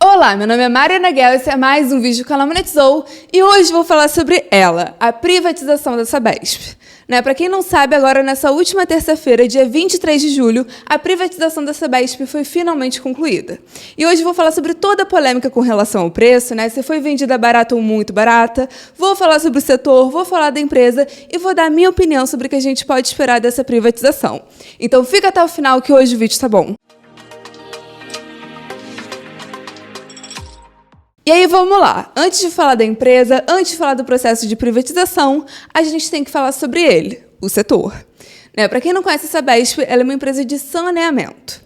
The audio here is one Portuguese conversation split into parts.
Olá, meu nome é Mariana Guel, esse é mais um vídeo do canal Monetizou e hoje vou falar sobre ela, a privatização da Sabesp. Para quem não sabe, agora nessa última terça-feira, dia 23 de julho, a privatização da Sabesp foi finalmente concluída. E hoje vou falar sobre toda a polêmica com relação ao preço, se foi vendida barata ou muito barata, vou falar sobre o setor, vou falar da empresa e vou dar a minha opinião sobre o que a gente pode esperar dessa privatização. Então fica até o final que hoje o vídeo tá bom. E aí, vamos lá. Antes de falar da empresa, antes de falar do processo de privatização, a gente tem que falar sobre ele, o setor. Para quem não conhece a Sabesp, ela é uma empresa de saneamento.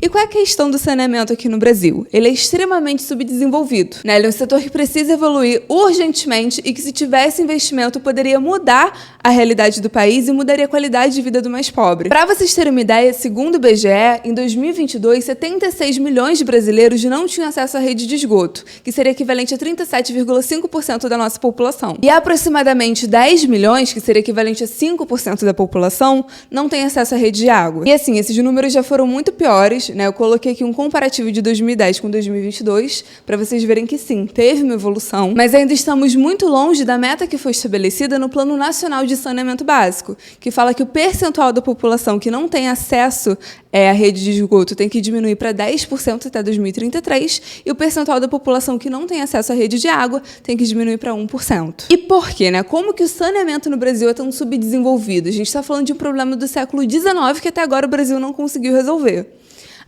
E qual é a questão do saneamento aqui no Brasil? Ele é extremamente subdesenvolvido. Ele é um setor que precisa evoluir urgentemente e que, se tivesse investimento, poderia mudar a realidade do país e mudaria a qualidade de vida do mais pobre. Para vocês terem uma ideia, segundo o IBGE, em 2022, 76 milhões de brasileiros não tinham acesso à rede de esgoto, que seria equivalente a 37,5% da nossa população. E aproximadamente 10 milhões, que seria equivalente a 5% da população, não têm acesso à rede de água. E assim, esses números já foram muito piores. Eu coloquei aqui um comparativo de 2010 com 2022, para vocês verem que sim, teve uma evolução, mas ainda estamos muito longe da meta que foi estabelecida no Plano Nacional de Saneamento Básico, que fala que o percentual da população que não tem acesso à rede de esgoto tem que diminuir para 10% até 2033, e o percentual da população que não tem acesso à rede de água tem que diminuir para 1%. E por quê? Como que o saneamento no Brasil é tão subdesenvolvido? A gente está falando de um problema do século XIX que até agora o Brasil não conseguiu resolver.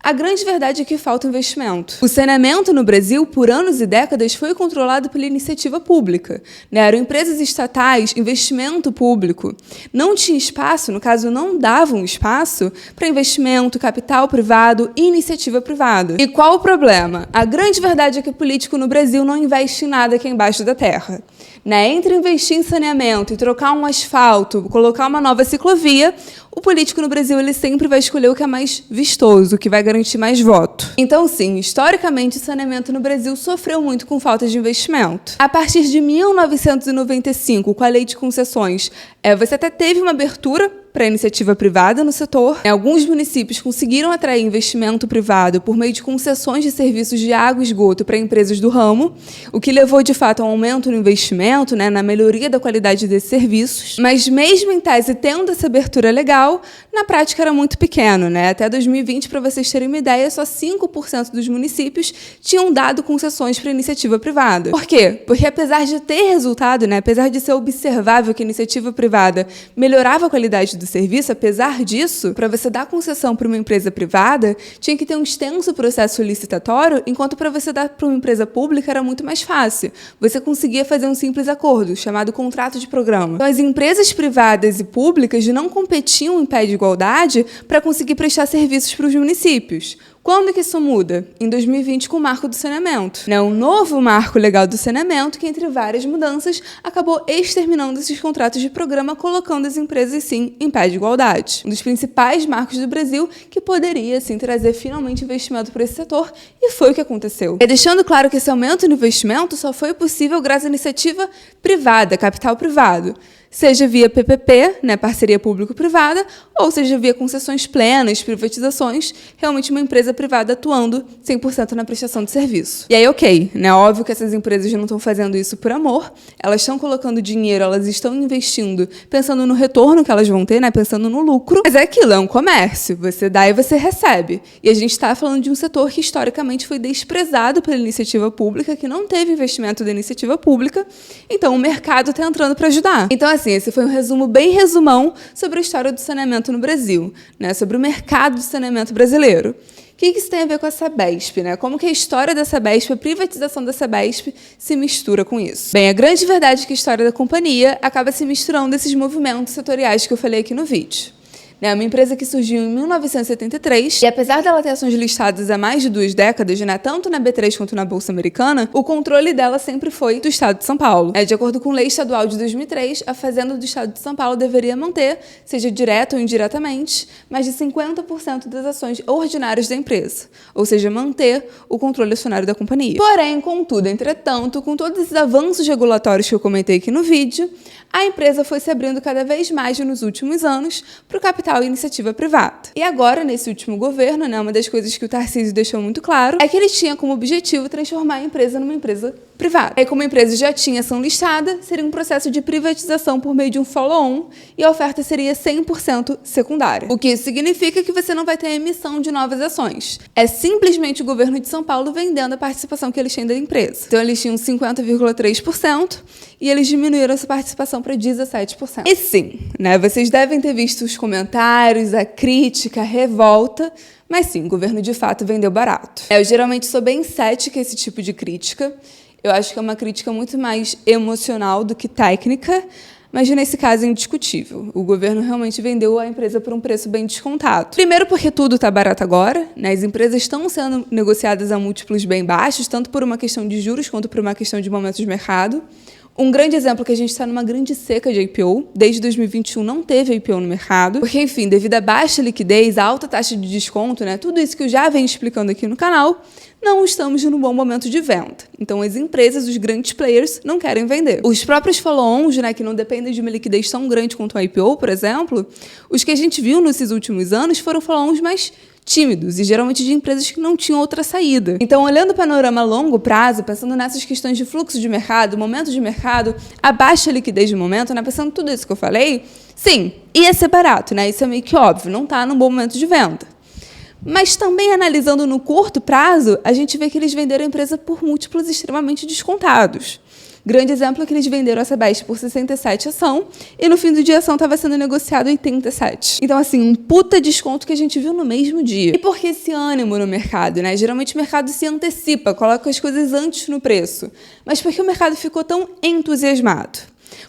A grande verdade é que falta investimento. O saneamento no Brasil, por anos e décadas, foi controlado pela iniciativa pública. Eram empresas estatais, investimento público. Não tinha espaço, no caso, não davam espaço para investimento, capital privado e iniciativa privada. E qual o problema? A grande verdade é que o político no Brasil não investe em nada aqui embaixo da terra. Entre investir em saneamento e trocar um asfalto, colocar uma nova ciclovia, o político no Brasil ele sempre vai escolher o que é mais vistoso, o que vai garantir mais voto. Então, sim, historicamente, o saneamento no Brasil sofreu muito com falta de investimento. A partir de 1995, com a Lei de Concessões, você até teve uma abertura para a iniciativa privada no setor. Alguns municípios conseguiram atrair investimento privado por meio de concessões de serviços de água e esgoto para empresas do ramo, o que levou, de fato, a um aumento no investimento, na melhoria da qualidade desses serviços. Mas, mesmo em tese, tendo essa abertura legal, na prática era muito pequeno. Até 2020, para vocês terem uma ideia, só 5% dos municípios tinham dado concessões para a iniciativa privada. Por quê? Porque, apesar de ter resultado, apesar de ser observável que a iniciativa privada melhorava a qualidade do serviço, apesar disso, para você dar concessão para uma empresa privada, tinha que ter um extenso processo licitatório, enquanto para você dar para uma empresa pública era muito mais fácil. Você conseguia fazer um simples acordo, chamado contrato de programa. Então, as empresas privadas e públicas não competiam em pé de igualdade para conseguir prestar serviços para os municípios. Quando que isso muda? Em 2020, com o marco do saneamento. Um novo marco legal do saneamento que, entre várias mudanças, acabou exterminando esses contratos de programa, colocando as empresas, sim, em pé de igualdade. Um dos principais marcos do Brasil que poderia, sim, trazer finalmente investimento para esse setor, e foi o que aconteceu. Deixando claro que esse aumento no investimento só foi possível graças à iniciativa privada, capital privado. Seja via PPP, parceria público-privada, ou seja via concessões plenas, privatizações, realmente uma empresa privada atuando 100% na prestação de serviço. E aí, ok, óbvio que essas empresas não estão fazendo isso por amor, elas estão colocando dinheiro, elas estão investindo, pensando no retorno que elas vão ter, pensando no lucro, mas é aquilo, é um comércio, você dá e você recebe. E a gente está falando de um setor que historicamente foi desprezado pela iniciativa pública, que não teve investimento da iniciativa pública, então o mercado está entrando para ajudar. Então, assim, esse foi um resumo bem resumão sobre a história do saneamento no Brasil, sobre o mercado de saneamento brasileiro. O que isso tem a ver com a Sabesp? Como que a história da Sabesp, a privatização da Sabesp, se mistura com isso? Bem, a grande verdade é que a história da companhia acaba se misturando desses movimentos setoriais que eu falei aqui no vídeo. Uma empresa que surgiu em 1973 e, apesar dela ter ações listadas há mais de 2 décadas, tanto na B3 quanto na Bolsa Americana, o controle dela sempre foi do Estado de São Paulo. De acordo com a Lei Estadual de 2003, a Fazenda do Estado de São Paulo deveria manter, seja direto ou indiretamente, mais de 50% das ações ordinárias da empresa, ou seja, manter o controle acionário da companhia. Porém, contudo, entretanto, com todos esses avanços regulatórios que eu comentei aqui no vídeo, a empresa foi se abrindo cada vez mais nos últimos anos para o capital capital e iniciativa privada. E agora, nesse último governo, né, uma das coisas que o Tarcísio deixou muito claro é que ele tinha como objetivo transformar a empresa numa empresa privada. Aí, como a empresa já tinha ação listada, seria um processo de privatização por meio de um follow-on e a oferta seria 100% secundária. O que isso significa que você não vai ter a emissão de novas ações. É simplesmente o governo de São Paulo vendendo a participação que eles têm da empresa. Então, eles tinham 50,3% e eles diminuíram essa participação para 17%. E sim, né, vocês devem ter visto os comentários, a crítica, a revolta, mas sim, o governo de fato vendeu barato. Eu geralmente sou bem cética a esse tipo de crítica. Eu acho que é uma crítica muito mais emocional do que técnica, mas nesse caso é indiscutível. O governo realmente vendeu a empresa por um preço bem descontado. Primeiro porque tudo está barato agora, né? As empresas estão sendo negociadas a múltiplos bem baixos, tanto por uma questão de juros quanto por uma questão de momento de mercado. Um grande exemplo é que a gente está numa grande seca de IPO. Desde 2021 não teve IPO no mercado, porque, enfim, devido à baixa liquidez, à alta taxa de desconto, né, tudo isso que eu já venho explicando aqui no canal, não estamos num bom momento de venda. Então, as empresas, os grandes players, não querem vender. Os próprios follow-ons, né, que não dependem de uma liquidez tão grande quanto o IPO, por exemplo, os que a gente viu nesses últimos anos foram follow-ons mais tímidos e geralmente de empresas que não tinham outra saída. Então, olhando o panorama a longo prazo, pensando nessas questões de fluxo de mercado, momento de mercado, a baixa liquidez de momento, né, pensando tudo isso que eu falei, sim, ia ser barato, né? Isso é meio que óbvio, não está num bom momento de venda. Mas também analisando no curto prazo, a gente vê que eles venderam a empresa por múltiplos extremamente descontados. Grande exemplo é que eles venderam a Sabesp por 67 ação e no fim do dia a ação estava sendo negociada em 87. Então, assim, um puta desconto que a gente viu no mesmo dia. E por que esse ânimo no mercado, né? Geralmente o mercado se antecipa, coloca as coisas antes no preço. Mas por que o mercado ficou tão entusiasmado?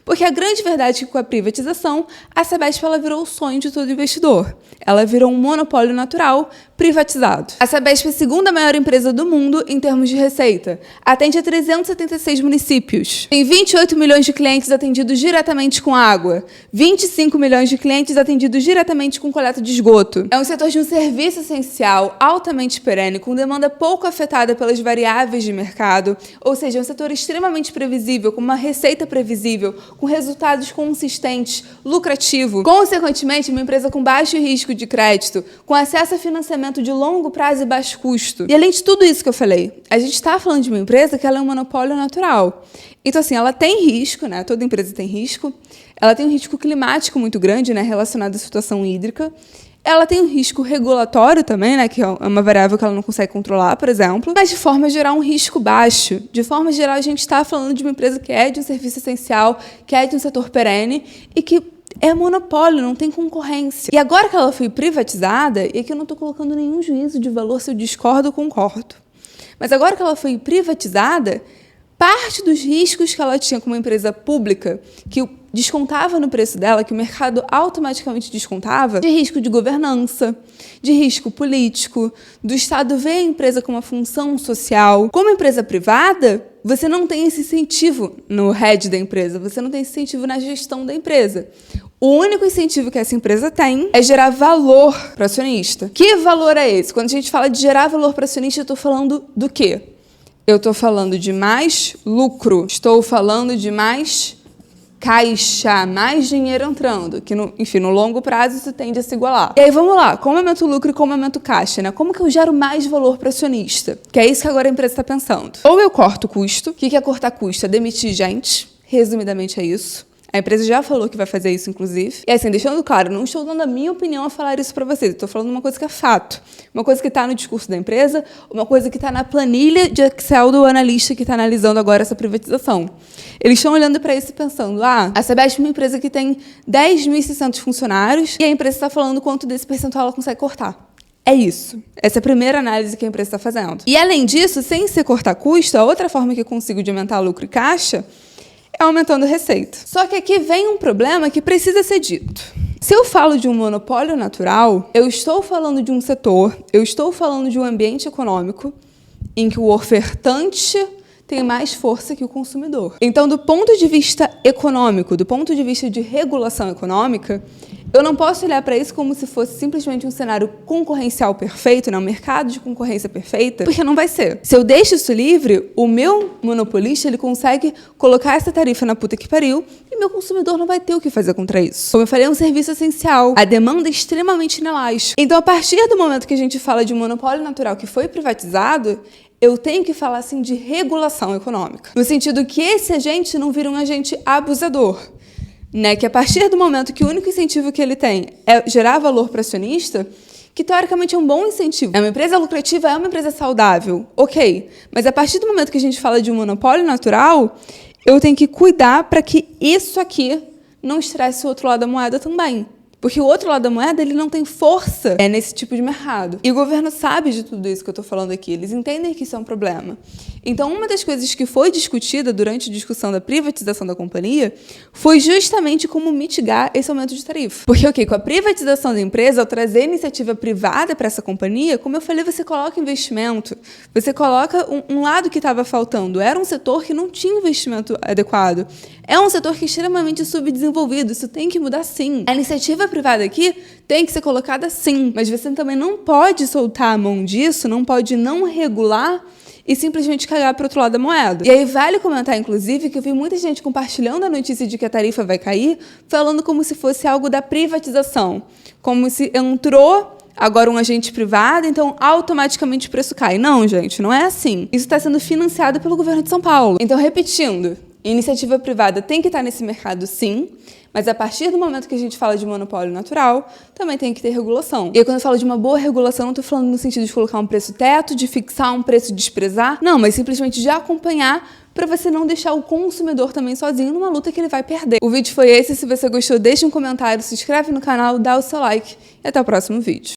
Porque a grande verdade é que com a privatização, a Sabesp ela virou o sonho de todo investidor. Ela virou um monopólio natural privatizado. A Sabesp é a segunda maior empresa do mundo em termos de receita. Atende a 376 municípios. Tem 28 milhões de clientes atendidos diretamente com água. 25 milhões de clientes atendidos diretamente com coleta de esgoto. É um setor de um serviço essencial, altamente perene, com demanda pouco afetada pelas variáveis de mercado. Ou seja, é um setor extremamente previsível, com uma receita previsível, com resultados consistentes, lucrativo. Consequentemente, uma empresa com baixo risco de crédito, com acesso a financiamento de longo prazo e baixo custo. E além de tudo isso que eu falei, a gente está falando de uma empresa que ela é um monopólio natural. Então, assim, ela tem risco, né? Toda empresa tem risco. Ela tem um risco climático muito grande, né? Relacionado à situação hídrica. Ela tem um risco regulatório também, né, que é uma variável que ela não consegue controlar, por exemplo, mas de forma geral um risco baixo. De forma geral, a gente está falando de uma empresa que é de um serviço essencial, que é de um setor perene e que é monopólio, não tem concorrência. E agora que ela foi privatizada, e aqui eu não estou colocando nenhum juízo de valor se eu discordo ou concordo, mas agora que ela foi privatizada, parte dos riscos que ela tinha como empresa pública, que descontava no preço dela, que o mercado automaticamente descontava, de risco de governança, de risco político, do Estado ver a empresa com uma função social. Como empresa privada, você não tem esse incentivo no head da empresa, você não tem esse incentivo na gestão da empresa. O único incentivo que essa empresa tem é gerar valor para o acionista. Que valor é esse? Quando a gente fala de gerar valor para o acionista, eu estou falando do quê? Eu estou falando de mais lucro, estou falando de mais caixa, mais dinheiro entrando, que, enfim, no longo prazo isso tende a se igualar. E aí, vamos lá, como aumenta o lucro e como aumenta o caixa, né? Como que eu gero mais valor para o acionista? Que é isso que agora a empresa está pensando. Ou eu corto custo. O que é cortar custo? É demitir gente. Resumidamente é isso. A empresa já falou que vai fazer isso, inclusive. E assim, deixando claro, não estou dando a minha opinião a falar isso para vocês. Estou falando uma coisa que é fato. Uma coisa que está no discurso da empresa, uma coisa que está na planilha de Excel do analista que está analisando agora essa privatização. Eles estão olhando para isso e pensando, a Sabesp é uma empresa que tem 10.600 funcionários e a empresa está falando quanto desse percentual ela consegue cortar. É isso. Essa é a primeira análise que a empresa está fazendo. E, além disso, sem ser cortar custo, a outra forma que eu consigo de aumentar lucro e caixa é aumentando a receita. Só que aqui vem um problema que precisa ser dito. Se eu falo de um monopólio natural, eu estou falando de um setor, eu estou falando de um ambiente econômico em que o ofertante tem mais força que o consumidor. Então, do ponto de vista econômico, do ponto de vista de regulação econômica, Eu não posso olhar para isso como se fosse simplesmente um cenário concorrencial perfeito, né? Um mercado de concorrência perfeita, porque não vai ser. Se eu deixo isso livre, o meu monopolista ele consegue colocar essa tarifa na puta que pariu e meu consumidor não vai ter o que fazer contra isso. Como eu falei, é um serviço essencial. A demanda é extremamente inelástica. Então, a partir do momento que a gente fala de um monopólio natural que foi privatizado, eu tenho que falar assim de regulação econômica, no sentido que esse agente não vira um agente abusador. Né, que a partir do momento que o único incentivo que ele tem é gerar valor para acionista, que teoricamente é um bom incentivo. É uma empresa lucrativa, é uma empresa saudável, ok. Mas a partir do momento que a gente fala de um monopólio natural, eu tenho que cuidar para que isso aqui não estresse o outro lado da moeda também. Porque o outro lado da moeda, ele não tem força nesse tipo de mercado. E o governo sabe de tudo isso que eu estou falando aqui. Eles entendem que isso é um problema. Então, uma das coisas que foi discutida durante a discussão da privatização da companhia foi justamente como mitigar esse aumento de tarifa. Porque, ok, com a privatização da empresa, ao trazer iniciativa privada para essa companhia, como eu falei, você coloca investimento, você coloca um lado que estava faltando. Era um setor que não tinha investimento adequado. É um setor que é extremamente subdesenvolvido. Isso tem que mudar, sim. A iniciativa privada aqui tem que ser colocada, sim. Mas você também não pode soltar a mão disso, não pode não regular e simplesmente cagar para o outro lado da moeda. E aí vale comentar, inclusive, que eu vi muita gente compartilhando a notícia de que a tarifa vai cair, falando como se fosse algo da privatização. Como se entrou agora um agente privado, então automaticamente o preço cai. Não, gente, não é assim. Isso está sendo financiado pelo governo de São Paulo. Então, repetindo, iniciativa privada tem que estar nesse mercado, sim, mas a partir do momento que a gente fala de monopólio natural, também tem que ter regulação. E aí, quando eu falo de uma boa regulação, não estou falando no sentido de colocar um preço teto, de fixar um preço e desprezar, não, mas simplesmente de acompanhar para você não deixar o consumidor também sozinho numa luta que ele vai perder. O vídeo foi esse. Se você gostou, deixa um comentário, se inscreve no canal, dá o seu like e até o próximo vídeo.